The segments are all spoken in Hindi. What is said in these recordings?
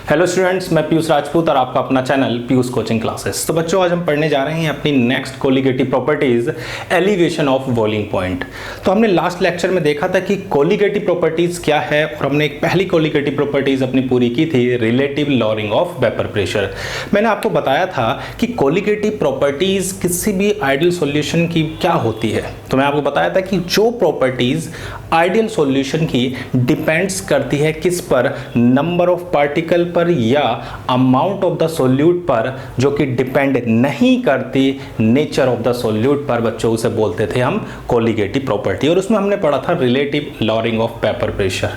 हेलो स्टूडेंट्स, मैं पीयूष राजपूत और आपका अपना चैनल पीयूष कोचिंग क्लासेस। तो बच्चों, आज हम पढ़ने जा रहे हैं अपनी next colligative properties, elevation of boiling point. तो हमने लास्ट लेक्चर में देखा था कि कोलिगेटिव प्रॉपर्टीज क्या है और हमने एक पहली कोलिगेटिव प्रॉपर्टीज अपनी पूरी की थी, relative lowering of vapour pressure. मैंने आपको बताया था कि कोलिगेटिव प्रॉपर्टीज किसी भी आइडियल सॉल्यूशन की क्या होती है। तो मैं आपको बताया था कि जो प्रॉपर्टीज आइडियल सॉल्यूशन की डिपेंड्स करती है किस पर, नंबर ऑफ पार्टिकल पर या अमाउंट ऑफ द सोल्यूट पर, जो कि डिपेंड नहीं करती नेचर ऑफ द सोल्यूट पर, बच्चों उसे बोलते थे हम कोलिगेटिव प्रॉपर्टी। और उसमें हमने पढ़ा था relative lowering of vapour pressure.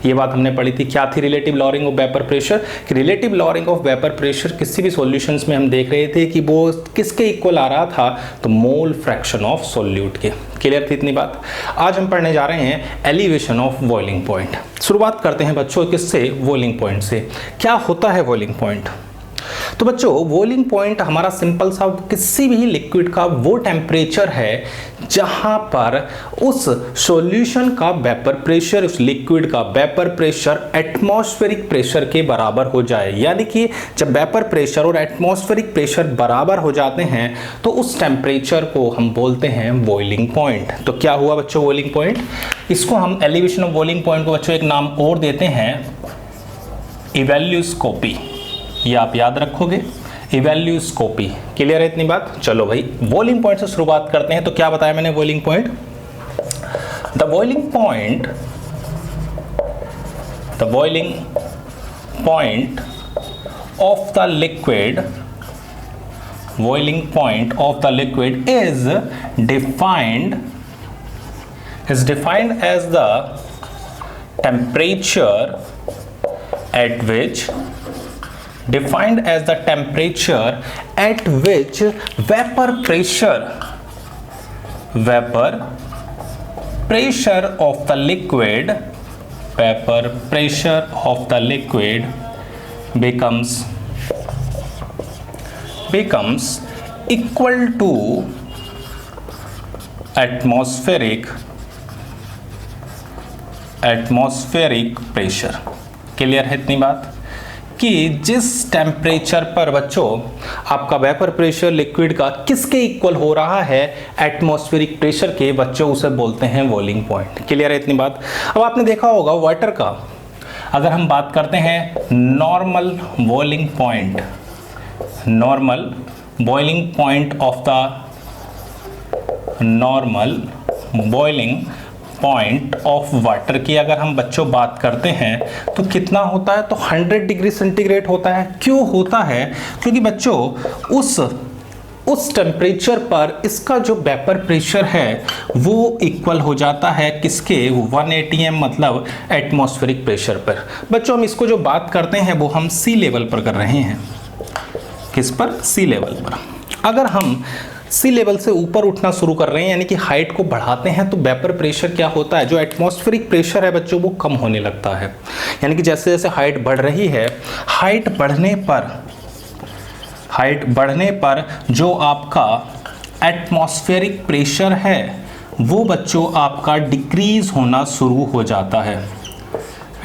ये बात हमने पढ़ी थी, क्या थी relative lowering of vapour pressure. कि relative lowering of vapour pressure किसी भी सॉल्यूशंस में हम देख रहे थे कि वो किसके इक्वल आ रहा था, तो मोल फ्रैक्शन ऑफ सोल्यूट के। क्लियर थी इतनी बात। आज हम पढ़ने जा रहे हैं एलिवेशन ऑफ बॉइलिंग पॉइंट। शुरुआत करते हैं बच्चों किससे, बॉइलिंग पॉइंट से। क्या होता है बॉइलिंग पॉइंट? तो बच्चों, बॉइलिंग पॉइंट हमारा सिंपल सा किसी भी लिक्विड का वो टेम्परेचर है जहां पर उस सॉल्यूशन का वेपर प्रेशर, उस लिक्विड का वेपर प्रेशर एटमॉस्फेरिक प्रेशर के बराबर हो जाए। यानी कि जब वेपर प्रेशर और एटमॉस्फेरिक प्रेशर बराबर हो जाते हैं तो उस टेम्परेचर को हम बोलते हैं बॉइलिंग पॉइंट। तो क्या हुआ बच्चों बॉइलिंग पॉइंट? इसको हम एलिवेशन ऑफ बॉइलिंग पॉइंट को बच्चों एक नाम और देते हैं, इवैल्यूस्कोपी। ये आप याद रखोगे, इवैल्यूस्कोपी। क्लियर है इतनी बात? चलो भाई, बॉइलिंग पॉइंट से शुरुआत करते हैं। तो क्या बताया मैंने boiling point? The boiling point of the liquid, boiling point of the liquid is defined as the temperature at which vapor pressure of the liquid becomes equal to atmospheric pressure। Clear है इतनी बात कि जिस टेम्परेचर पर बच्चों आपका वेपर प्रेशर लिक्विड का किसके इक्वल हो रहा है, एटमॉस्फेरिक प्रेशर के, बच्चों उसे बोलते हैं बॉइलिंग पॉइंट। क्लियर है इतनी बात? अब आपने देखा होगा वाटर का, अगर हम बात करते हैं normal boiling point, normal boiling point of the normal boiling point of water की अगर हम बच्चों बात करते हैं तो कितना होता है, तो 100 डिग्री सेंटीग्रेड होता है। क्यों होता है? क्योंकि बच्चों उस टेम्परेचर पर इसका जो वेपर प्रेशर है वो इक्वल हो जाता है किसके, 180 m, मतलब एटमॉस्फेरिक प्रेशर पर। बच्चों हम इसको जो बात करते हैं वो हम सी लेवल पर कर रहे हैं। किस पर? सी लेवल पर। अगर हम सी लेवल से ऊपर उठना शुरू कर रहे हैं, यानी कि हाइट को बढ़ाते हैं, तो वेपर प्रेशर क्या होता है, जो एटमॉस्फेरिक प्रेशर है बच्चों वो कम होने लगता है। यानी कि जैसे जैसे हाइट बढ़ रही है, हाइट बढ़ने पर जो आपका एटमॉस्फेरिक प्रेशर है वो बच्चों आपका डिक्रीज होना शुरू हो जाता है।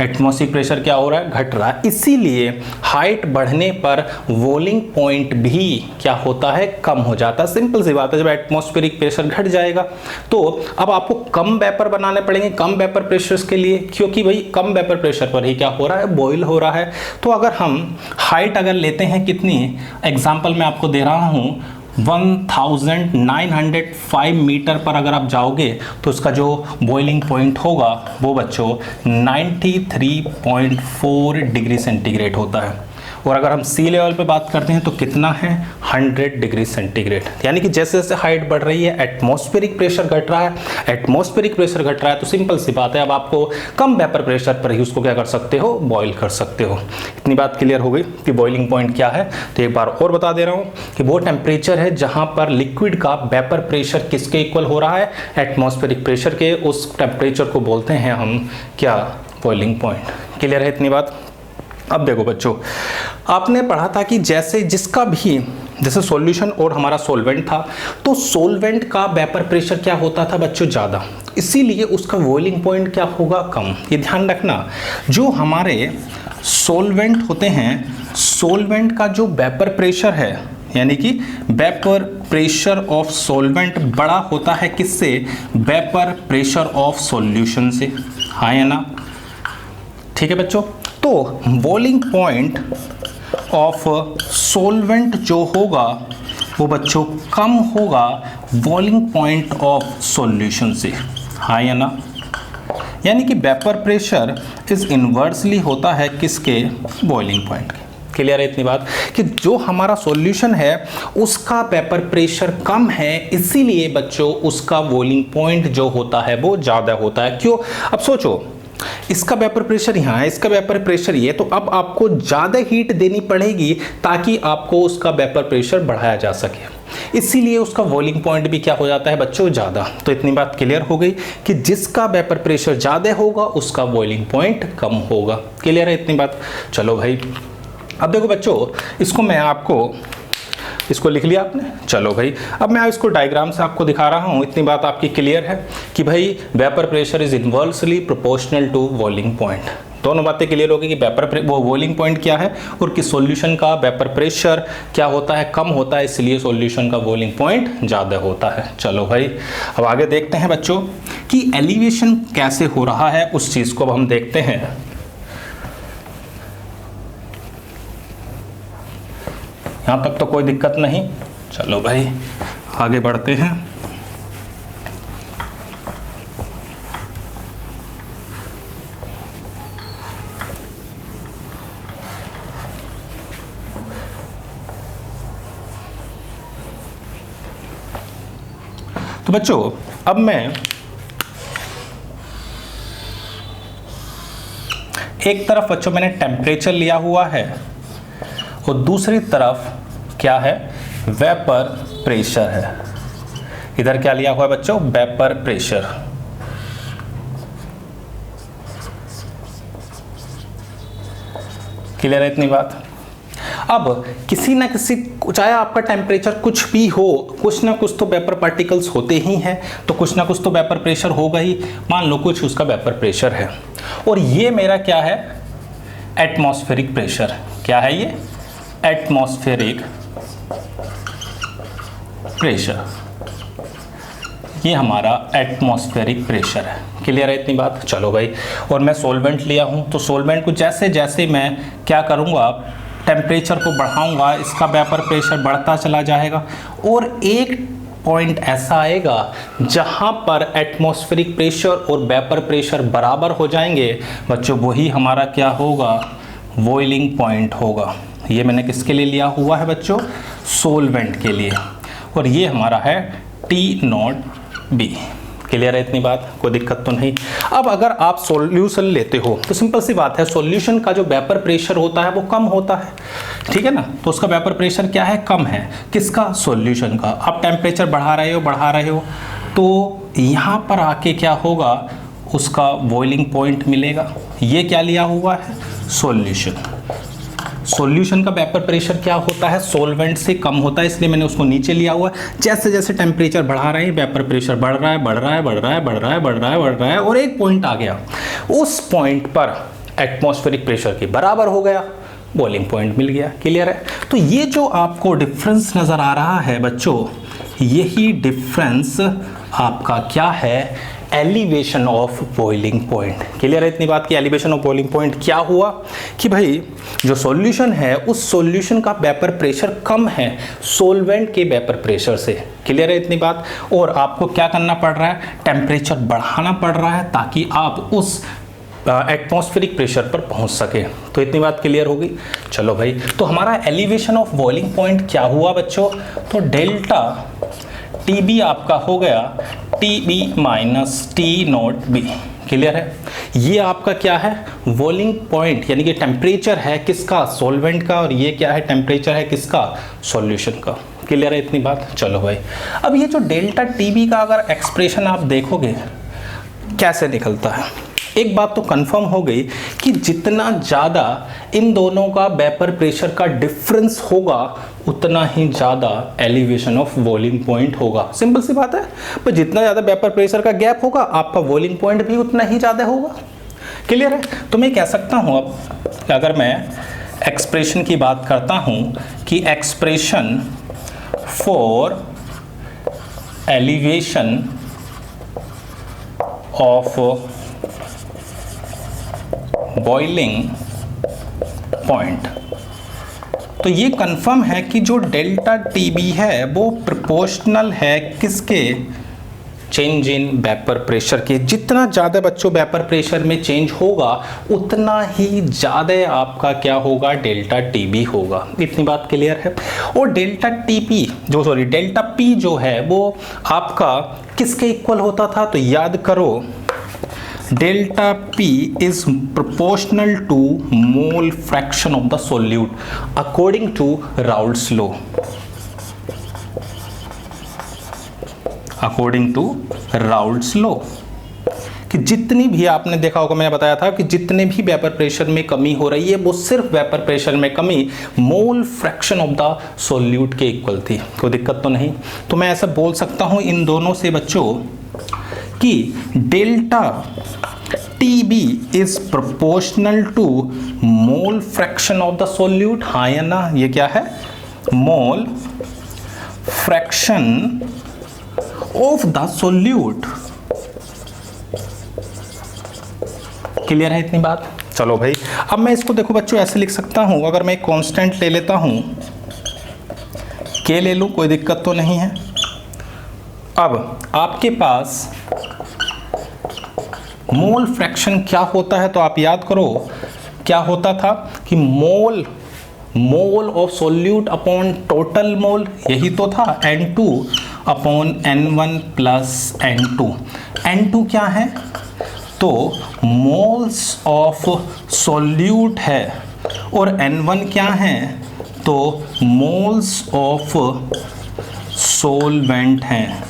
एटमॉस्फेरिक प्रेशर क्या हो रहा है, घट रहा है। इसीलिए हाइट बढ़ने पर बॉइलिंग पॉइंट भी क्या होता है, कम हो जाता है। सिंपल सी बात है, जब एटमॉस्फेरिक प्रेशर घट जाएगा तो अब आपको कम वेपर बनाने पड़ेंगे, कम वेपर प्रेशर के लिए, क्योंकि भाई कम वेपर प्रेशर पर ही क्या हो रहा है, बॉयल हो रहा है। तो अगर हम हाइट अगर लेते हैं कितनी, एग्जाम्पल मैं आपको दे रहा हूँ, 1905 मीटर पर अगर आप जाओगे तो उसका जो बॉइलिंग पॉइंट होगा वो बच्चों 93.4 डिग्री सेंटीग्रेड होता है। और अगर हम सी लेवल पे बात करते हैं तो कितना है, 100 डिग्री सेंटीग्रेड। यानी कि जैसे जैसे हाइट बढ़ रही है एटमॉस्फेरिक प्रेशर घट रहा है, एटमॉस्फेरिक प्रेशर घट रहा है, तो सिंपल सी बात है, अब आपको कम वेपर प्रेशर पर ही उसको क्या कर सकते हो, बॉयल कर सकते हो। इतनी बात क्लियर हो गई कि बॉइलिंग पॉइंट क्या है। तो एक बार और बता दे रहा हूँ कि वो टेम्परेचर है जहाँ पर लिक्विड का वेपर प्रेशर किसके इक्वल हो रहा है, एटमॉस्फेरिक प्रेशर के। उस टेम्परेचर को बोलते हैं हम क्या, बॉइलिंग पॉइंट। क्लियर है इतनी बात? अब देखो बच्चों, आपने पढ़ा था कि जैसे जिसका भी जैसे सॉल्यूशन और हमारा सॉल्वेंट था, तो सॉल्वेंट का वेपर प्रेशर क्या होता था बच्चों, ज़्यादा, इसीलिए उसका बॉइलिंग पॉइंट क्या होगा, कम। ये ध्यान रखना, जो हमारे सोलवेंट होते हैं, सोलवेंट का जो वेपर प्रेशर है, यानी कि वेपर प्रेशर ऑफ सोलवेंट बड़ा होता है किससे? वेपर प्रेशर ऑफ सॉल्यूशन से, हाँ या ना? ठीक है बच्चों, तो बॉइलिंग पॉइंट ऑफ सोलवेंट जो होगा वो बच्चों कम होगा बॉइलिंग पॉइंट ऑफ सॉल्यूशन से, हाँ या ना? यानी कि वेपर प्रेशर इज इन्वर्सली होता है किसके? बॉइलिंग पॉइंट के। क्लियर है इतनी बात कि जो हमारा सॉल्यूशन है उसका वेपर प्रेशर कम है, इसीलिए बच्चों उसका बॉइलिंग पॉइंट जो होता है वो ज़्यादा होता है। क्यों? अब सोचो, इसका वेपर प्रेशर यहाँ है, इसका वेपर प्रेशर ये, तो अब आपको ज़्यादा हीट देनी पड़ेगी ताकि आपको उसका वेपर प्रेशर बढ़ाया जा सके, इसीलिए उसका बॉइलिंग पॉइंट भी क्या हो जाता है बच्चों? ज़्यादा। तो इतनी बात क्लियर हो गई कि जिसका वेपर प्रेशर ज़्यादा होगा उसका बॉइलिंग पॉइंट कम होगा। क्लियर है इतनी बात? चलो भाई, अब देखो बच्चों, इसको मैं आपको, इसको लिख लिया आपने, चलो भाई अब मैं इसको डायग्राम से आपको दिखा रहा हूँ। इतनी बात आपकी क्लियर है कि भाई vapour pressure is inversely proportional to boiling point. दोनों बातें क्लियर होगी कि वो बॉइलिंग पॉइंट क्या है और कि सॉल्यूशन का वेपर प्रेशर क्या होता है? कम होता है, इसलिए सॉल्यूशन का बॉइलिंग पॉइंट ज़्यादा होता है। चलो भाई, अब आगे देखते हैं बच्चों कि एलिवेशन कैसे हो रहा है, उस चीज़ को अब हम देखते हैं। यहाँ तक तो कोई दिक्कत नहीं। चलो भाई आगे बढ़ते हैं। तो बच्चों अब मैं एक तरफ बच्चों मैंने टेम्परेचर लिया हुआ है और दूसरी तरफ क्या है? वेपर प्रेशर है। इधर क्या लिया हुआ है बच्चों? Vapour pressure. क्लियर है इतनी बात? अब किसी ना किसी, चाहे आपका टेम्परेचर कुछ भी हो, कुछ ना कुछ तो वेपर पार्टिकल्स होते ही हैं, तो कुछ ना कुछ तो वेपर प्रेशर होगा ही। मान लो कुछ उसका वेपर प्रेशर है और ये मेरा क्या है? Atmospheric pressure. क्या है ये? Atmospheric pressure. ये हमारा एटमॉस्फेरिक प्रेशर है। क्लियर है इतनी बात? चलो भाई, और मैं सॉल्वेंट लिया हूँ, तो सॉल्वेंट को जैसे जैसे मैं क्या करूँगा, टेम्परेचर को बढ़ाऊंगा, इसका वेपर प्रेशर बढ़ता चला जाएगा और एक पॉइंट ऐसा आएगा जहां पर एटमॉस्फेरिक प्रेशर और वेपर प्रेशर बराबर हो जाएंगे बच्चों, वही हमारा क्या होगा? बॉइलिंग पॉइंट होगा। ये मैंने किसके लिए लिया हुआ है बच्चों? सॉल्वेंट के लिए, और ये हमारा है T0B। क्लियर है इतनी बात? कोई दिक्कत तो नहीं। अब अगर आप सॉल्यूशन लेते हो तो सिंपल सी बात है, सॉल्यूशन का जो वेपर प्रेशर होता है वो कम होता है, ठीक है ना? तो उसका वेपर प्रेशर क्या है? कम है। किसका? सॉल्यूशन का। आप टेम्परेचर बढ़ा रहे हो तो यहाँ पर आके क्या होगा? उसका बॉइलिंग पॉइंट मिलेगा। ये क्या लिया हुआ है? सॉल्यूशन। सॉल्यूशन का वेपर प्रेशर क्या होता है? सॉल्वेंट से कम होता है, इसलिए मैंने उसको नीचे लिया हुआ है। जैसे जैसे टेम्परेचर बढ़ा रहे हैं वेपर प्रेशर बढ़ रहा है और एक पॉइंट आ गया, उस पॉइंट पर एटमॉस्फेरिक प्रेशर के बराबर हो गया, बॉइलिंग पॉइंट मिल गया। क्लियर है? तो ये जो आपको डिफरेंस नज़र आ रहा है बच्चों, यही डिफरेंस आपका क्या है? Elevation of boiling point. Clear है इतनी बात कि एलिवेशन ऑफ बॉइलिंग पॉइंट क्या हुआ कि भाई जो सॉल्यूशन है उस सॉल्यूशन का वेपर प्रेशर कम है सॉल्वेंट के वेपर प्रेशर से। क्लियर है इतनी बात? और आपको क्या करना पड़ रहा है? टेम्परेचर बढ़ाना पड़ रहा है ताकि आप उस एटमॉस्फेरिक प्रेशर पर पहुंच सके। तो इतनी बात क्लियर होगी। चलो भाई, तो हमारा एलिवेशन ऑफ बॉइलिंग पॉइंट क्या हुआ बच्चों? तो डेल्टा TB आपका हो गया TB माइनस T0B। क्लियर है? ये आपका क्या है? बॉइलिंग पॉइंट, यानी कि टेम्परेचर है किसका? सॉल्वेंट का, और ये क्या है? टेम्परेचर है किसका? सॉल्यूशन का। क्लियर है इतनी बात? चलो भाई, अब ये जो डेल्टा TB का अगर एक्सप्रेशन आप देखोगे कैसे निकलता है, एक बात तो कंफर्म हो गई कि जितना ज़्यादा इन दोनों का वेपर प्रेशर का डिफरेंस होगा उतना ही ज़्यादा एलिवेशन ऑफ बॉइलिंग पॉइंट होगा। सिंपल सी बात है, पर जितना ज़्यादा वेपर प्रेशर का गैप होगा आपका बॉइलिंग पॉइंट भी उतना ही ज़्यादा होगा। क्लियर है? तो मैं कह सकता हूं अब अगर मैं एक्सप्रेशन की बात करता हूं कि expression for elevation of boiling point, तो ये कंफर्म है कि जो डेल्टा टीबी है वो प्रोपोर्शनल है किसके? चेंज इन वेपर प्रेशर के। जितना ज़्यादा बच्चों वेपर प्रेशर में चेंज होगा उतना ही ज़्यादा आपका क्या होगा? डेल्टा टीबी होगा। इतनी बात क्लियर है? और डेल्टा टीपी डेल्टा पी जो है वो आपका किसके इक्वल होता था? तो याद करो, delta P is proportional to mole fraction of the solute according to Raoult's law. According to Raoult's law, कि जितनी भी आपने देखा होगा, मैंने बताया था कि जितने भी वेपर प्रेशर में कमी हो रही है वो सिर्फ वेपर प्रेशर में कमी मोल फ्रैक्शन ऑफ द सोल्यूट के इक्वल थी। कोई दिक्कत तो नहीं? तो मैं ऐसा बोल सकता हूं इन दोनों से बच्चों कि delta TB is proportional to mole fraction of the solute। हाँ या ना? ये क्या है? मोल fraction of the solute. Clear है इतनी बात? चलो भाई, अब मैं इसको देखो बच्चों ऐसे लिख सकता हूं, अगर मैं कांस्टेंट ले लेता हूं, के ले लूं, कोई दिक्कत तो नहीं है। अब आपके पास मोल फ्रैक्शन क्या होता है? तो आप याद करो क्या होता था कि mole of solute upon total mole, यही तो था, N2 upon N1 plus N2। N2 क्या है? तो मोल्स ऑफ सोल्यूट है, और N1 क्या है? तो मोल्स ऑफ सोलवेंट हैं।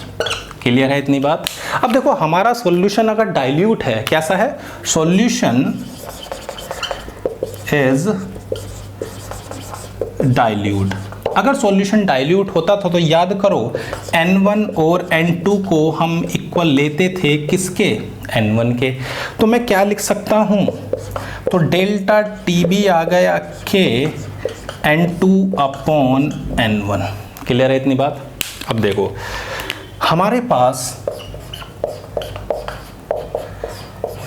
क्लियर है इतनी बात? अब देखो हमारा सॉल्यूशन अगर डाइल्यूट है, कैसा है? Solution is dilute. अगर सॉल्यूशन डाइल्यूट होता था तो याद करो N1 और N2 को हम इक्वल लेते थे किसके? N1 के। तो मैं क्या लिख सकता हूं? तो डेल्टा TB आ गया के N2 अपॉन N1। क्लियर है इतनी बात? अब देखो हमारे पास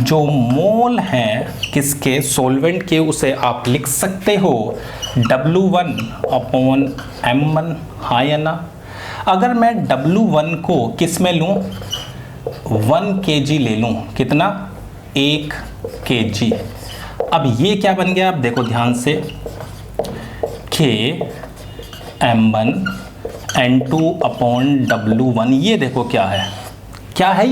जो मोल हैं किसके? सॉल्वेंट के, उसे आप लिख सकते हो W1 अपॉन M1। हाँ या ना? अगर मैं W1 को किस में लूँ? 1 kg ले लूँ। कितना? 1 kg। अब ये क्या बन गया? आप देखो ध्यान से, K M1 N2 upon W1। ये देखो क्या है? क्या है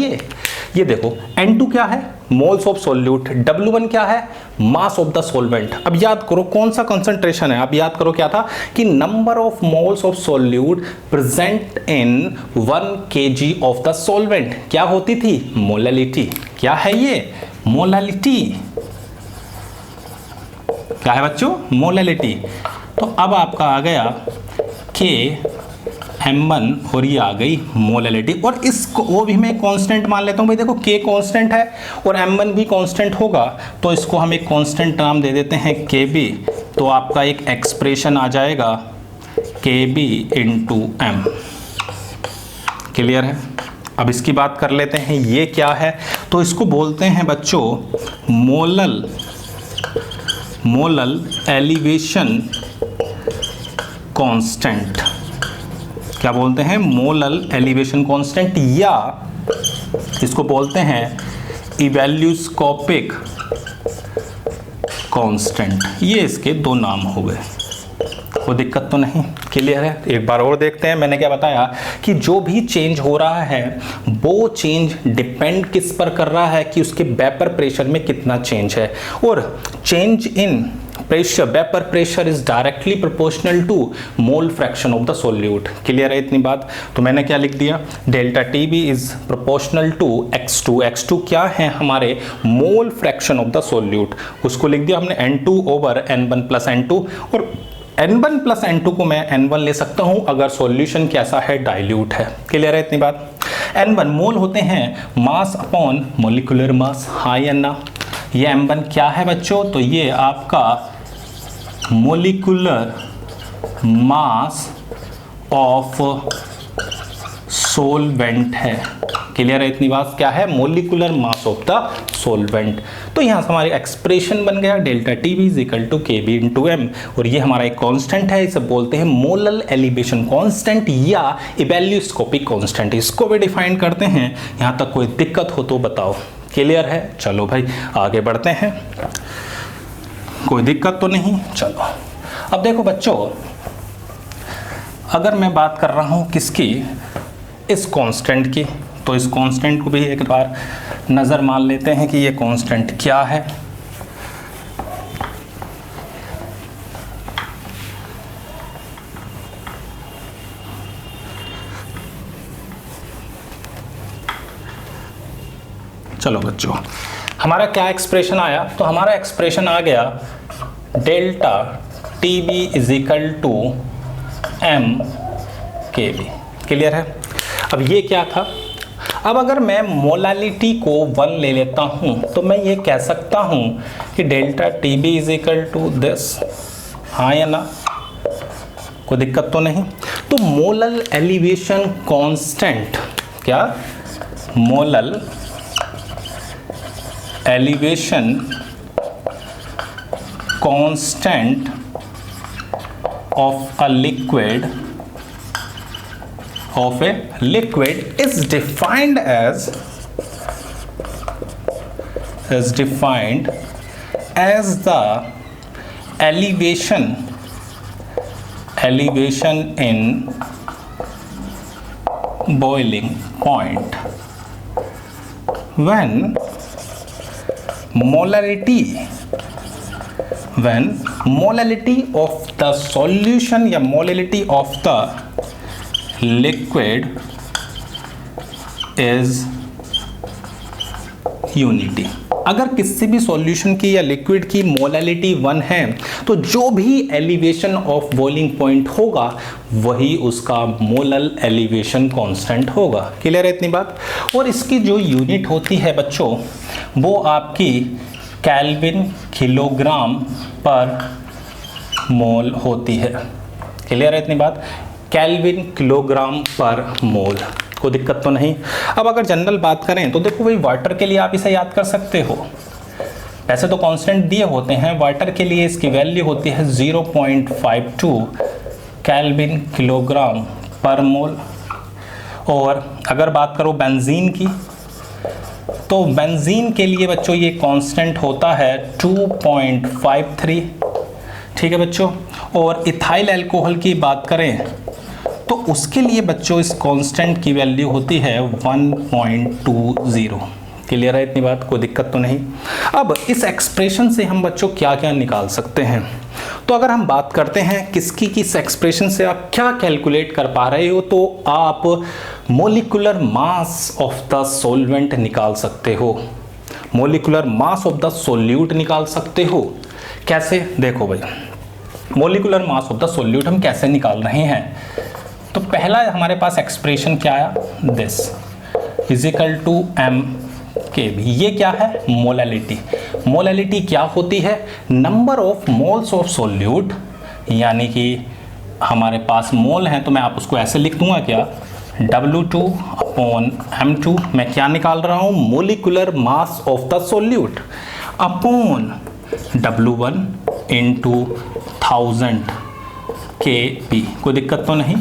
ये देखो N2 क्या है? Moles of solute. W1 क्या है? मास ऑफ द सोलवेंट। अब याद करो कौन सा कंसंट्रेशन है? अब याद करो क्या था कि number of moles of solute present in 1 kg of the solvent क्या होती थी? मोलैलिटी। क्या है ये? मोलैलिटी। क्या है बच्चों? मोलैलिटी। तो अब आपका आ गया K M1 और ये आ गई मोलैलिटी, और इसको वो भी मैं कांस्टेंट मान लेता हूँ भाई। देखो K कांस्टेंट है और M1 भी कांस्टेंट होगा, तो इसको हम एक कांस्टेंट नाम दे देते हैं KB। तो आपका एक एक्सप्रेशन आ जाएगा KB इंटू M। क्लियर है? अब इसकी बात कर लेते हैं, ये क्या है? तो इसको बोलते हैं बच्चों मोलल एलिवेशन कांस्टेंट। क्या बोलते हैं? मोलल एलिवेशन कांस्टेंट, या इसको बोलते हैं इवैल्यूस्कोपिक कांस्टेंट। ये इसके दो नाम हो गए। कोई दिक्कत तो नहीं? क्लियर है? एक बार और देखते हैं। मैंने क्या बताया कि जो भी चेंज हो रहा है वो चेंज डिपेंड किस पर कर रहा है कि उसके वेपर प्रेशर में कितना चेंज है, और change in pressure, vapour pressure is directly proportional to mole fraction of the solute. Clear है इतनी बात? तो मैंने क्या लिख दिया? Delta TB is proportional to x2। x2 क्या है? हमारे mole fraction of the solute. उसको लिख दिया हमने N2 over N1 plus N2, और N1 प्लस N2 को मैं N1 ले सकता हूं अगर सॉल्यूशन कैसा है? डाइल्यूट है। क्लियर है इतनी बात? N1 मोल होते हैं मास अपॉन मोलिकुलर मास। हाँ या ना? ये M1 क्या है बच्चों? तो ये आपका मोलिकुलर मास ऑफ सोलवेंट है। क्लियर है इतनी बात? क्या है? Molecular mass of the solvent. तो यहाँ से हमारी एक्सप्रेशन बन गया delta T B is equal to K B into M, और ये हमारा एक कांस्टेंट है, इसे बोलते हैं मोलल एलिवेशन कांस्टेंट या इवैल्यूस्कोपिक कांस्टेंट। इसको भी डिफाइन करते हैं। यहाँ तक कोई दिक्कत हो तो बताओ। क्लियर है? चलो भाई आगे बढ़ते हैं। कोई दिक्कत तो नहीं? चलो अब देखो बच्चों, अगर मैं बात कर रहा हूँ किसकी, इस कांस्टेंट की, तो इस कांस्टेंट को भी एक बार नज़र मार लेते हैं कि ये कांस्टेंट क्या है। चलो बच्चों, हमारा क्या एक्सप्रेशन आया? तो हमारा एक्सप्रेशन आ गया delta T B is equal to M K B. Clear है? अब ये क्या था? अब अगर मैं मोलालिटी को 1 ले लेता हूं तो मैं ये कह सकता हूं कि delta T B is equal to this. हाँ या ना? कोई दिक्कत तो नहीं? तो मोलल एलिवेशन कांस्टेंट, क्या? Molal elevation constant of a liquid is defined as the elevation in boiling point when molality of the solution या molality of the liquid is unity। अगर किसी भी सॉल्यूशन की या लिक्विड की मोलालिटी 1 है तो जो भी एलिवेशन ऑफ बॉइलिंग पॉइंट होगा वही उसका मोलल एलिवेशन कांस्टेंट होगा। क्लियर है इतनी बात? और इसकी जो यूनिट होती है बच्चों वो आपकी केल्विन किलोग्राम पर मोल होती है। क्लियर है इतनी बात? केल्विन किलोग्राम पर मोल। कोई दिक्कत तो नहीं? अब अगर जनरल बात करें तो देखो भाई, वाटर के लिए आप इसे याद कर सकते हो। वैसे तो कांस्टेंट दिए होते हैं, वाटर के लिए इसकी वैल्यू होती है 0.52 केल्विन किलोग्राम पर मोल। और अगर बात करो बेंजीन की तो बेंजीन के लिए बच्चों ये कांस्टेंट होता है 2.53। ठीक है बच्चों? और इथाइल अल्कोहल की बात करें तो उसके लिए बच्चों इस कांस्टेंट की वैल्यू होती है 1.20। क्लियर है इतनी बात? कोई दिक्कत तो नहीं? अब इस एक्सप्रेशन से हम बच्चों क्या क्या निकाल सकते हैं? तो अगर हम बात करते हैं किसकी, किस एक्सप्रेशन से आप क्या कैलकुलेट कर पा रहे हो, तो आप molecular mass of the solvent निकाल सकते हो, molecular mass of the solute निकाल सकते हो। कैसे? देखो भाई, molecular mass of the solute हम कैसे निकाल रहे हैं? तो पहला हमारे पास एक्सप्रेशन क्या आया? This is equal to M K B. ये क्या है? मोलैलिटी। मोलैलिटी क्या होती है? Number of moles of solute, यानी कि हमारे पास मोल हैं तो मैं आप उसको ऐसे लिख दूंगा क्या? W2 upon M2। मैं क्या निकाल रहा हूँ? Molecular mass of the solute upon W1 into 1000 Kb। कोई दिक्कत तो नहीं?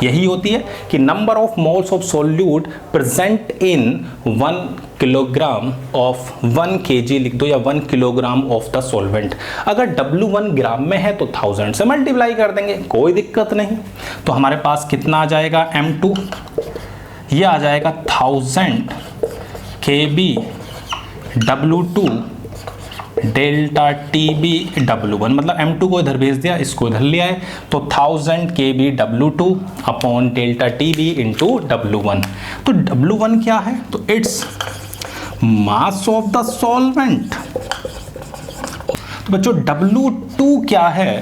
यही होती है कि number of moles of solute present in 1 kilogram of 1 kg लिख दो, या 1 किलोग्राम ऑफ द सॉल्वेंट। अगर W1 ग्राम में है तो 1000 से मल्टीप्लाई कर देंगे, कोई दिक्कत नहीं। तो हमारे पास कितना आ जाएगा? M2 ये आ जाएगा 1000 Kb W2 delta T B W1, मतलब M2 को इधर भेज दिया, इसको इधर ले आए, तो 1000 Kb W2 upon delta T B into W1। तो W1 क्या है? तो it's mass of the solvent. तो बच्चों W2 क्या है?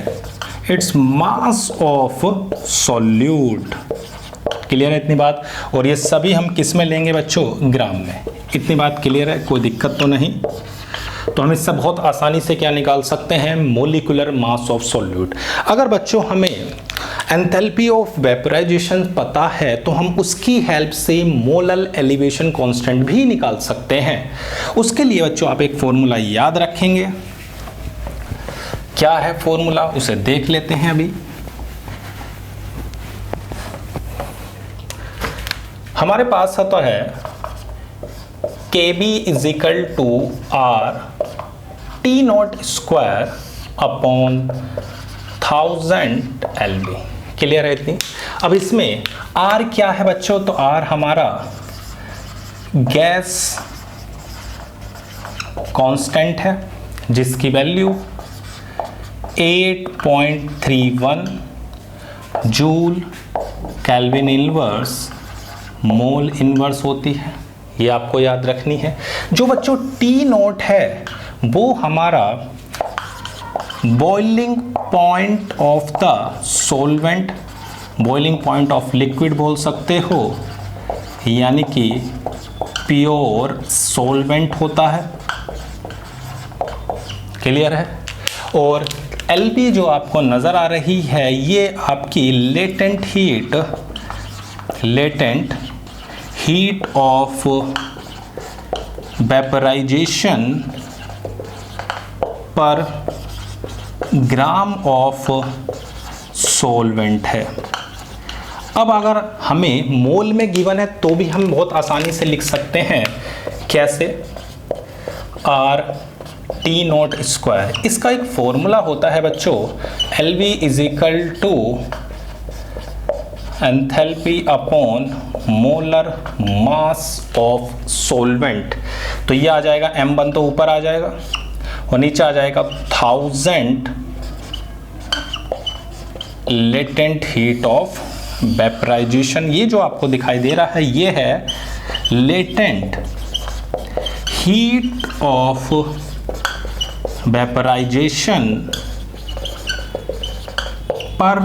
It's mass of solute. Clear है इतनी बात? और ये सभी हम किस में लेंगे बच्चों? ग्राम में। इतनी बात क्लियर है? कोई दिक्कत तो नहीं? तो हम इससे बहुत आसानी से क्या निकाल सकते हैं, मोलिकुलर मास ऑफ सॉल्यूट। अगर बच्चों हमें एंथैल्पी ऑफ वेपराइजेशन पता है तो हम उसकी हेल्प से मोलर एलिवेशन कांस्टेंट भी निकाल सकते हैं। उसके लिए बच्चों आप एक फॉर्मूला याद रखेंगे। क्या है फॉर्मूला, उसे देख लेते हैं अभी। हमारे पास होता है Kb is equal to R T naught square upon 1000 LB। Clear है इतनी। अब इसमें R क्या है बच्चों, तो R हमारा गैस कांस्टेंट है जिसकी value 8.31 joule kelvin inverse mole inverse होती है। ये आपको याद रखनी है। जो बच्चों टी नोट है वो हमारा boiling point of the solvent, boiling point of liquid बोल सकते हो, यानी कि प्योर सॉल्वेंट होता है। क्लियर है। और LB जो आपको नजर आ रही है ये आपकी लेटेंट हीट ऑफ वेपराइजेशन पर ग्राम ऑफ सॉल्वेंट है। अब अगर हमें मोल में गिवन है तो भी हम बहुत आसानी से लिख सकते हैं। कैसे, R T नॉट स्क्वायर, इसका एक फॉर्मूला होता है बच्चों, LV is equal to enthalpy upon molar mass of solvent. तो ये आ जाएगा M1 तो ऊपर आ जाएगा और नीचे आ जाएगा 1000 लेटेंट हीट ऑफ वेपराइजेशन। ये जो आपको दिखाई दे रहा है ये है लेटेंट हीट ऑफ वेपराइजेशन पर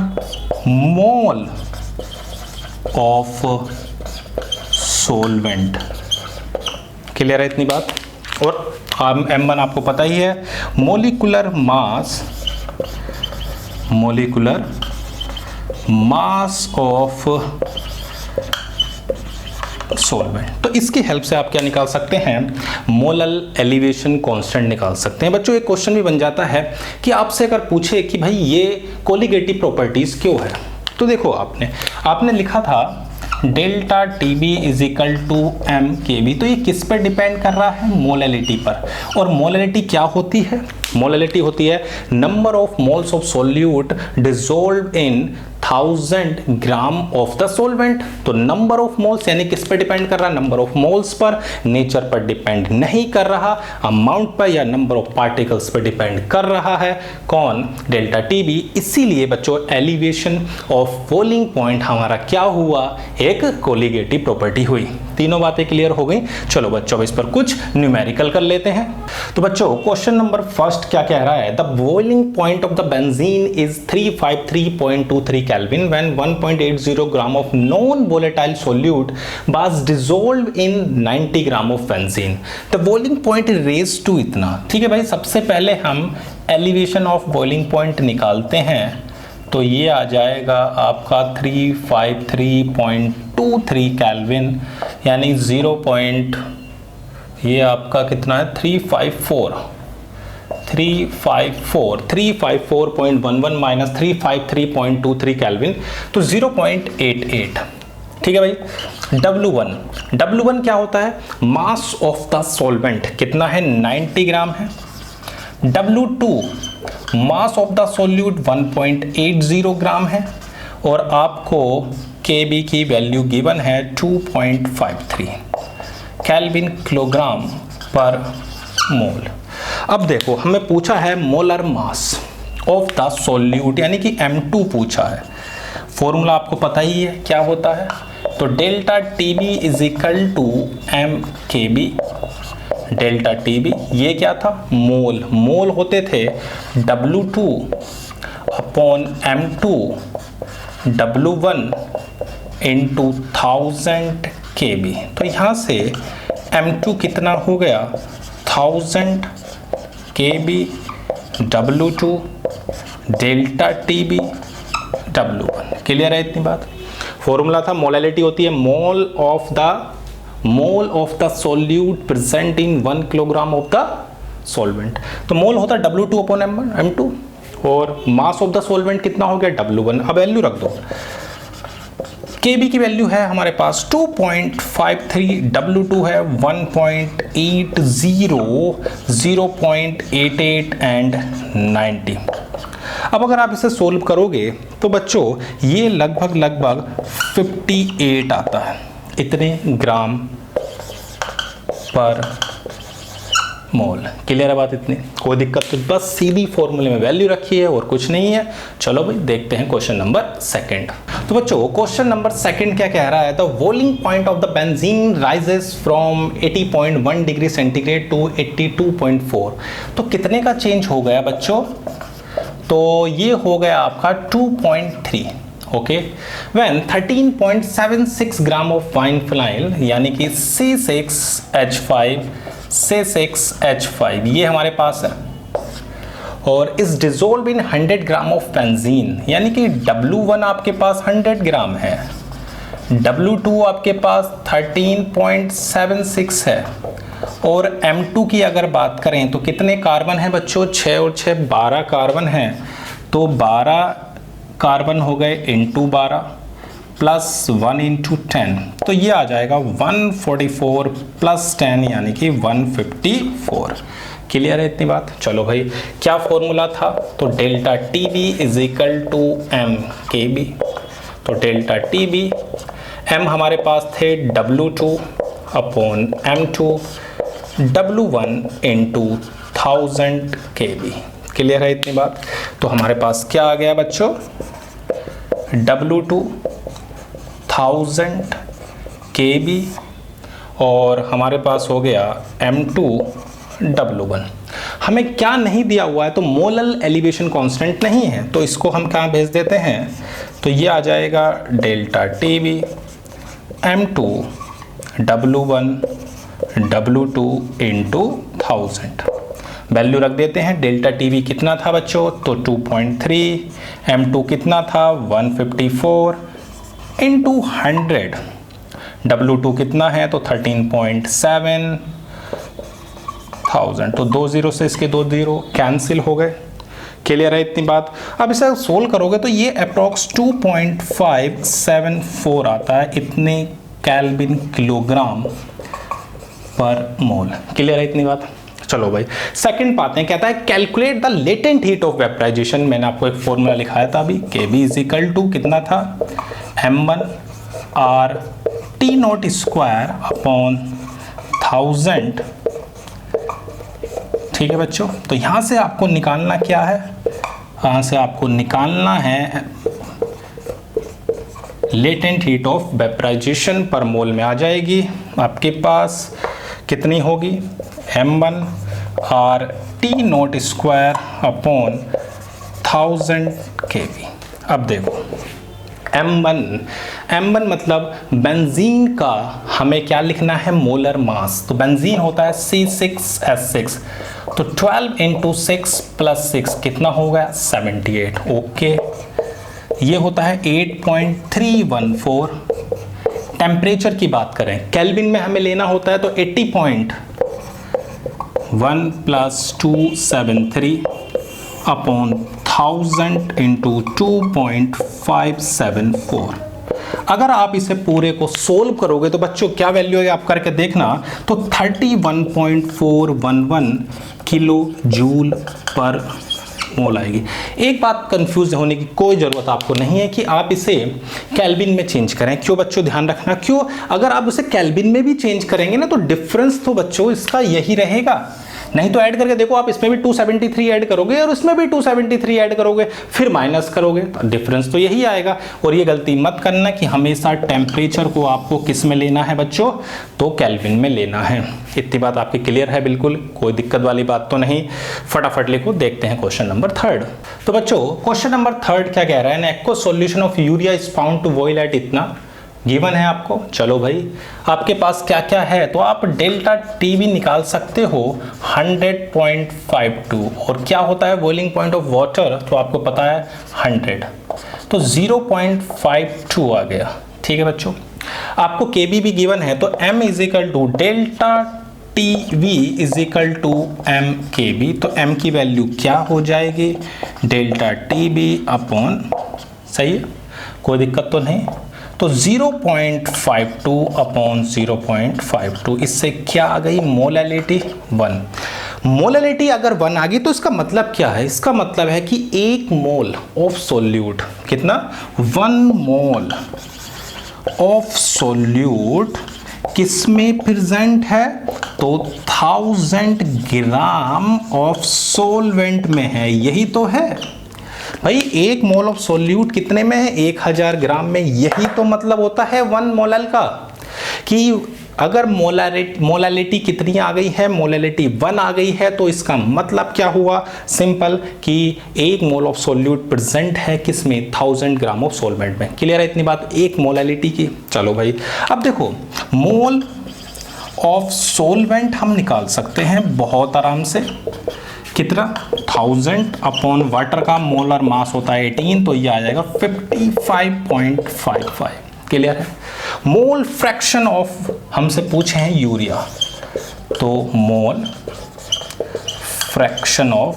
मोल ऑफ सॉल्वेंट। क्लियर है इतनी बात। और M1 आपको पता ही है, मोलिकुलर मास ऑफ सॉल्वेंट। तो इसकी हेल्प से आप क्या निकाल सकते हैं, मोलर एलिवेशन कांस्टेंट निकाल सकते हैं। बच्चों एक क्वेश्चन भी बन जाता है कि आपसे अगर पूछे कि भाई ये कोलिगेटिव प्रॉपर्टीज क्यों है, तो देखो आपने लिखा था delta TB is equal to M K B. तो ये किस पर डिपेंड कर रहा है, मोलैलिटी पर। और मोलैलिटी क्या होती है, मोलैलिटी होती है number of moles of solute dissolved in 1000 gram of the solvent. तो नंबर ऑफ मोल्स यानी किस पर डिपेंड कर रहा है, number of moles per, nature पर डिपेंड नहीं कर रहा, अमाउंट पर या नंबर ऑफ पार्टिकल्स पर डिपेंड कर रहा है। कौन, डेल्टा टीबी। इसीलिए बच्चों एलिवेशन ऑफ बॉइलिंग पॉइंट हमारा क्या हुआ, एक कोलिगेटिव प्रॉपर्टी हुई। तीनों बातें क्लियर हो गई। चलो बच्चों इस पर कुछ न्यूमेरिकल कर लेते हैं। तो बच्चों क्वेश्चन नंबर फर्स्ट क्या कह रहा है, the boiling point of the benzene is 353.23 Kelvin when 1.80 gram of non-volatile solute was dissolved in 90 gram of benzene. The boiling point is raised to इतना। ठीक है भाई, सबसे पहले हम एलिवेशन ऑफ बॉइलिंग पॉइंट निकालते हैं। तो ये आ जाएगा आपका 353.23 केल्विन, यानी 0. ये आपका कितना है 354.11 माइनस 353.23 केल्विन, तो 0.88। ठीक है भाई। W1 क्या होता है, मास ऑफ द सॉल्वेंट कितना है, 90 ग्राम है। W2 mass of the solute 1.80 ग्राम है। और आपको Kb की वैल्यू गिवन है 2.53 केल्विन किलोग्राम पर मोल। अब देखो हमें पूछा है molar mass of the solute, यानी कि M2 पूछा है। फॉर्मूला आपको पता ही है क्या होता है, तो delta TB is equal to M K B. Delta TB ये क्या था, मोल होते थे W2 upon M2 W1 into 1000 KB। तो यहाँ से M2 कितना हो गया 1000 KB W2 delta TB W1। Clear है इतनी बात। फॉर्मूला था, मोलैलिटी होती है mole of the solute present in 1 kilogram of the solvent. तो मोल होता है W2 अपॉन M2 और मास ऑफ द सॉल्वेंट कितना हो गया W1। अब वैल्यू रख दो। KB की वैल्यू है हमारे पास 2.53, W2 है 1.80, 0.88 एंड 90। अब अगर आप इसे सोल्व करोगे तो बच्चों ये लगभग 58 आता है, इतने ग्राम पर मोल। क्लियर है बात इतनी, कोई दिक्कत तो बस सीधी फॉर्मूले में वैल्यू रखी है और कुछ नहीं है। चलो भाई देखते हैं क्वेश्चन नंबर सेकंड। तो बच्चों क्वेश्चन नंबर सेकंड क्या कह रहा है, the boiling point of the benzene rises from 80.1 degree centigrade to 82.4। तो कितने का चेंज हो गया बच्चों, तो ये हो गया आपका 2.3। Okay, when 13.76 gram of wine phenyl यानी कि C6H5 ये हमारे पास है, और इस dissolve in 100 gram of benzene यानी कि W1 आपके पास 100 ग्राम है, W2 आपके पास 13.76 है, और M2 की अगर बात करें तो कितने कार्बन हैं बच्चों, 6 और 6 12 कार्बन हैं। तो 12 कार्बन हो गए इंटू 12 प्लस 1 इंटू 10, तो ये आ जाएगा 144 प्लस 10 यानी कि 154। क्लियर है इतनी बात। चलो भाई क्या फॉर्मूला था, तो delta TB is equal to M KB। तो डेल्टा TB M हमारे पास थे W2 upon M2 W1 into 1000 KB। Clear है इतनी बात। तो हमारे पास क्या आ गया बच्चों, W2 1000 KB और हमारे पास हो गया M2 W1। हमें क्या नहीं दिया हुआ है, तो मोलल एलिवेशन कांस्टेंट नहीं है, तो इसको हम कहाँ भेज देते हैं, तो ये आ जाएगा delta TB M2 W1 W2 into 1000। Value रख देते हैं। डेल्टा TB कितना था बच्चों, तो 2.3, M2 कितना था 154 इंटू 100, W2 कितना है तो 13.7 1000। तो 2 0 से इसके 2 0 कैंसिल हो गए। क्लियर है इतनी बात। अब इसे सोल्व करोगे तो ये अप्रॉक्स 2.574 आता है, इतने केल्विन किलोग्राम पर मोल। क्लियर है इतनी बात। चलो भाई सेकंड पाते हैं, कहता है calculate the latent heat of vaporisation. मैंने आपको एक फॉर्मूला लिखाया था अभी, KB इज इक्वल टू कितना था M1 R T0 square upon 1000। ठीक है बच्चों, तो यहां से आपको निकालना क्या है, यहां से आपको निकालना है लेटेंट हीट ऑफ वेपराइजेशन पर मोल में आ जाएगी आपके पास कितनी होगी, M1 R T0 square upon 1000 KB। अब देखो M1 मतलब बेंजीन का हमें क्या लिखना है, मोलर मास। तो बेंजीन होता है C6H6, तो 12 इंटू 6 प्लस 6 कितना हो गया 78। ओके, ये होता है 8.314। टेम्परेचर की बात करें केल्विन में हमें लेना होता है तो 80.1 प्लस 273 अपॉन 1000 इंटू 2.574। अगर आप इसे पूरे को सोल्व करोगे तो बच्चों क्या वैल्यू है आप करके देखना, तो 31.411 किलो जूल पर मोल आएगी। एक बात कंफ्यूज होने की कोई ज़रूरत आपको नहीं है कि आप इसे केल्विन में चेंज करें। क्यों बच्चों, ध्यान रखना क्यों, अगर आप उसे केल्विन में भी चेंज करेंगे ना तो डिफरेंस तो बच्चों इसका यही रहेगा। नहीं तो ऐड करके देखो, आप इसमें भी 273 ऐड करोगे और इसमें भी 273 ऐड करोगे, फिर माइनस करोगे, तो डिफरेंस तो यही आएगा। और ये गलती मत करना कि हमेशा टेम्परेचर को आपको किस में लेना है बच्चों, तो केल्विन में लेना है। इतनी बात आपकी क्लियर है, बिल्कुल कोई दिक्कत वाली बात तो नहीं। फटाफट लिखो, देखते हैं क्वेश्चन नंबर थर्ड। तो बच्चों क्वेश्चन नंबर थर्ड क्या कह रहा है, aqueous solution of urea is found to boil at इतना गिवन है आपको। चलो भाई, आपके पास क्या क्या है, तो आप डेल्टा टी भी निकाल सकते हो 100.52, और क्या होता है बॉइलिंग पॉइंट ऑफ वाटर, तो आपको पता है 100, तो 0.52 आ गया। ठीक है बच्चों, आपको के बी भी गिवन है, तो m is equal to delta T V is equal to M K B, तो m की वैल्यू क्या हो जाएगी, डेल्टा टी बी अपॉन, सही है, कोई दिक्कत तो नहीं, तो 0.52 अपॉन 0.52, इससे क्या आ गई, मोलैलिटी 1। मोलैलिटी अगर 1 आ गई तो इसका मतलब क्या है, इसका मतलब है कि 1 मोल ऑफ सोल्यूट, कितना, 1 मोल ऑफ सोल्यूट किसमें प्रेजेंट है, तो 1000 ग्राम ऑफ सोलवेंट में है, यही तो है भाई। 1 मोल ऑफ सोल्यूट कितने में है, 1000 ग्राम में, यही तो मतलब होता है 1 मोलल का, कि अगर मोलैलिटी कितनी आ गई है, मोलैलिटी 1 आ गई है, तो इसका मतलब क्या हुआ, सिंपल, कि 1 मोल ऑफ सोल्यूट प्रेजेंट है किसमें, 1000 ग्राम ऑफ सोलवेंट में। क्लियर है इतनी बात एक मोलैलिटी की। चलो भाई, अब देखो मोल ऑफ सोलवेंट हम निकाल सकते हैं बहुत आराम से, कितना, 1000 अपॉन वाटर का मोलर मास होता है 18, तो ये आ जाएगा 55.55। क्लियर है। मोल फ्रैक्शन ऑफ हमसे पूछे हैं यूरिया, तो मोल फ्रैक्शन ऑफ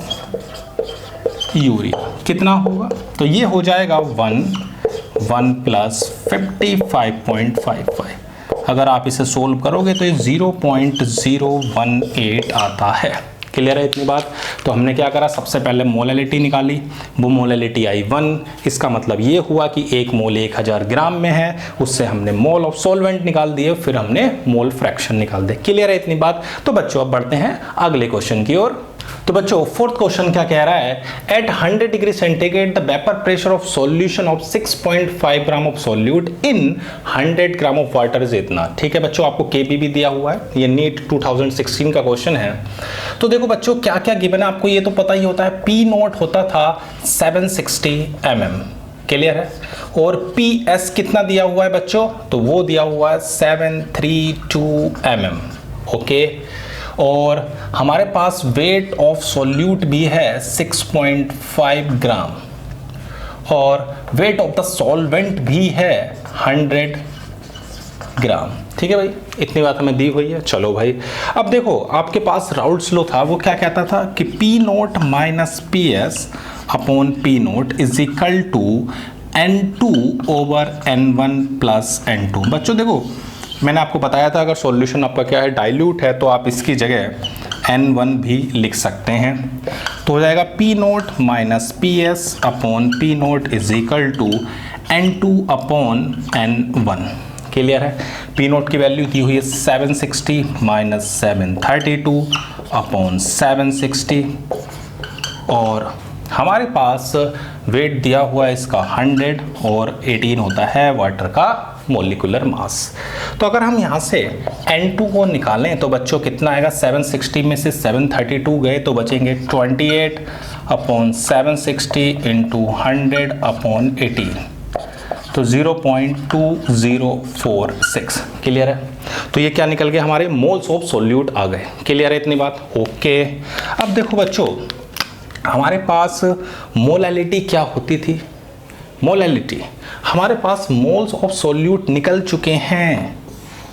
यूरिया कितना होगा, तो ये हो जाएगा 1 प्लस 55.55। अगर आप इसे सोल्व करोगे तो ये 0.018 आता है। क्लियर है इतनी बात। तो हमने क्या करा, सबसे पहले मोलैलिटी निकाली, वो मोलैलिटी आई 1, इसका मतलब ये हुआ कि 1 मोल 1000 ग्राम में है, उससे हमने मोल ऑफ सॉल्वेंट निकाल दिए, फिर हमने मोल फ्रैक्शन निकाल दिए। क्लियर है इतनी बात। तो बच्चों अब बढ़ते हैं अगले क्वेश्चन की ओर। तो बच्चों फोर्थ क्वेश्चन क्या कह रहा है, at 100 degree centigrade the vapour pressure of solution of 6.5 gram of solute in 100 gram of water is इतना। ठीक है बच्चों, आपको केबी भी दिया हुआ है, ये नीट 2016 का क्वेश्चन है। तो देखो बच्चों क्या क्या गिवन है, आपको ये तो पता ही होता है, पी नोट होता था 760 mm। क्लियर है। और पी एस कितना दिया हुआ है बच्चों, तो वो दिया हुआ है 732 mm। ओके, और हमारे पास वेट ऑफ सोल्यूट भी है 6.5 ग्राम, और वेट ऑफ द सॉल्वेंट भी है 100 ग्राम। ठीक है भाई, इतनी बात हमें दी हुई है। चलो भाई, अब देखो आपके पास राउल्ट्स लॉ था, वो क्या कहता था कि P naught minus P S upon P naught is equal to N2 over N1 plus N2। बच्चों देखो मैंने आपको बताया था, अगर सॉल्यूशन आपका क्या है, डाइल्यूट है, तो आप इसकी जगह N1 भी लिख सकते हैं, तो हो जाएगा P naught minus P S upon P naught is equal to N2 upon N1। Clear है। P नोट की वैल्यू दी हुई है 760 माइनस 732 अपॉन 760, और हमारे पास वेट दिया हुआ है इसका 100 और 18 होता है वाटर का मोलिकुलर मास। तो अगर हम यहाँ से N2 को निकालें तो बच्चों कितना आएगा, 760 में से 732 गए तो बचेंगे 28 अपॉन 760 इंटू 100 अपॉन 18, तो 0.2046। क्लियर है। तो ये क्या निकल गया, हमारे मोल्स ऑफ सोल्यूट आ गए। क्लियर है इतनी बात। ओके, अब देखो बच्चों हमारे पास मोलैलिटी क्या होती थी, मोलैलिटी हमारे पास मोल्स ऑफ सोल्यूट निकल चुके हैं।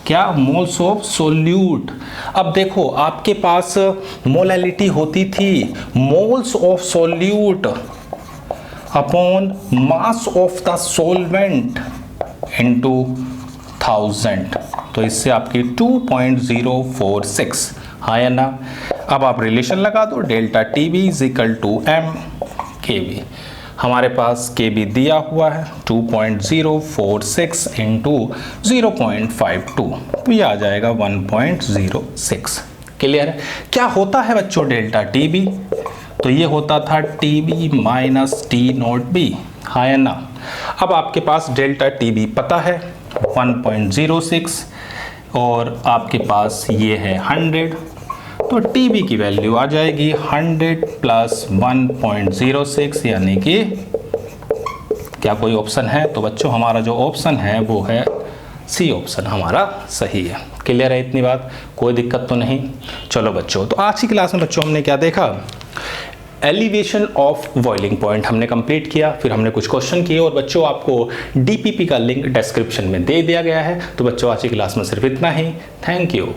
क्या, मोल्स ऑफ सोल्यूट। अब देखो आपके पास मोलैलिटी होती थी moles of solute upon mass of the solvent into 1000, तो इससे आपकी 2.046 हाँ या ना। अब आप रिलेशन लगा दो, delta T B is equal to M K B. हमारे पास के बी दिया हुआ है 2.046 इंटू 0.52, तो ये आ जाएगा 1.06। क्लियर है। क्या होता है बच्चों डेल्टा टी बी, तो ये होता था T B minus T naught B, हाँ या ना। अब आपके पास डेल्टा टी बी पता है 1.06, और आपके पास ये है 100, तो टी बी की वैल्यू आ जाएगी 100 प्लस 1.06, यानी कि क्या कोई ऑप्शन है, तो बच्चों हमारा जो ऑप्शन है वो है सी ऑप्शन हमारा सही है। क्लियर है इतनी बात, कोई दिक्कत तो नहीं। चलो बच्चों, तो आज की क्लास में बच्चों हमने क्या देखा, एलिवेशन ऑफ बॉइलिंग पॉइंट हमने कंप्लीट किया, फिर हमने कुछ क्वेश्चन किए और बच्चों आपको डीपीपी का लिंक डिस्क्रिप्शन में दे दिया गया है। तो बच्चों आज की क्लास में सिर्फ इतना ही। Thank you.